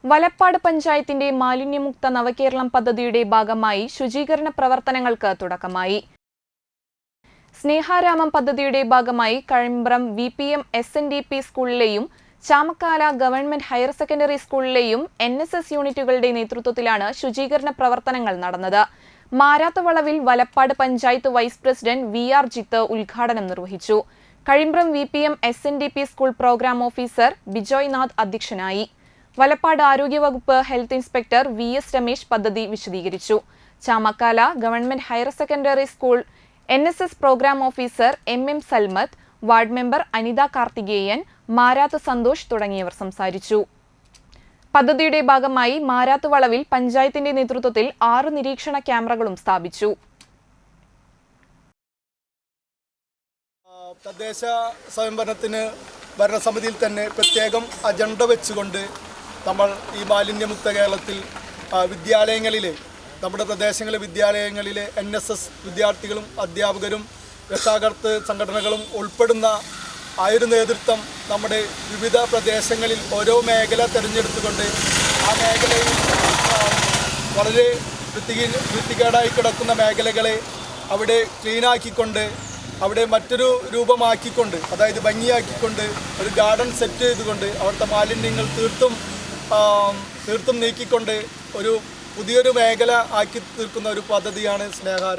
വലപ്പാട് പഞ്ചായത്തിന്റെ മാലിന്യമുക്ത നവകേരളം പദ്ധതിയുടെ ഭാഗമായി ശുചീകരണ പ്രവർത്തനങ്ങൾക്ക് തുടക്കമായി. സ്നേഹാരാമം പദ്ധതിയുടെ ഭാഗമായി കഴമ്പ്രം VPM SNDP സ്കൂളിലെയും ചാമക്കാല ഗവൺമെന്റ് ഹയർ സെക്കൻഡറി സ്കൂളിലെയും NSS യൂണിറ്റുകളുടെ നേതൃത്വത്തിലാണ് ശുചീകരണ പ്രവർത്തനങ്ങൾ നടന്നത്. മാരാത്തുവളവിൽ Valappad panchayat vice president VR Jith ഉദ്ഘാടനം നിർവഹിച്ചു. Kazhimbram VPM SNDP school programme officer Bijoy Nath അധ്യക്ഷനായി. വലപ്പാട് ആരോഗ്യവകുപ്പ് ഹെൽത്ത് ഇൻസ്പെക്ടർ VS രമേശ് പദ്ധതി വിശദീകരിച്ചു. Chamakkala government higher secondary school NSS programme officer MM Salmath, ward member Anitha Karthikeyan, Marath Santhosh തുടങ്ങിയവർ സംസാരിച്ചു. പദ്ധതിയുടെ ഭാഗമായി മാരാത്തുവളവിൽ പഞ്ചായത്തിന്റെ നേതൃത്വത്തിൽ 6 നിരീക്ഷണ ക്യാമറകളും സ്ഥാപിച്ചു. തദ്ദേശ സ്വയംഭരണത്തിന് ഭരണസമിതിയിൽ തന്നെ പ്രത്യേകം അജണ്ട വെച്ചുകൊണ്ട് നമ്മൾ ഈ മാലിന്യമുക്ത കേരളത്തിൽ വിദ്യാലയങ്ങളിലെ നമ്മുടെ പ്രദേശങ്ങളിലെ വിദ്യാലയങ്ങളിലെ NSS വിദ്യാർത്ഥികളും അധ്യാപകരും രക്ഷാകർതൃ സംഘടനകളും ഉൾപ്പെടുന്ന ആ ഒരു നേതൃത്വം നമ്മുടെ വിവിധ പ്രദേശങ്ങളിൽ ഓരോ മേഖല തിരഞ്ഞെടുത്തുകൊണ്ട് ആ മേഖലയിൽ വളരെ വൃത്തികേടായി കിടക്കുന്ന മേഖലകളെ അവിടെ ക്ലീനാക്കിക്കൊണ്ട് അവിടെ മറ്റൊരു രൂപമാക്കിക്കൊണ്ട്, അതായത് ഭംഗിയാക്കിക്കൊണ്ട് ഒരു ഗാർഡൻ സെറ്റ് ചെയ്തുകൊണ്ട് അവിടുത്തെ മാലിന്യങ്ങൾ തീർത്തും നീക്കിക്കൊണ്ട് ഒരു പുതിയൊരു മേഖല ആക്കി തീർക്കുന്ന ഒരു പദ്ധതിയാണ് സ്നേഹാരാമം.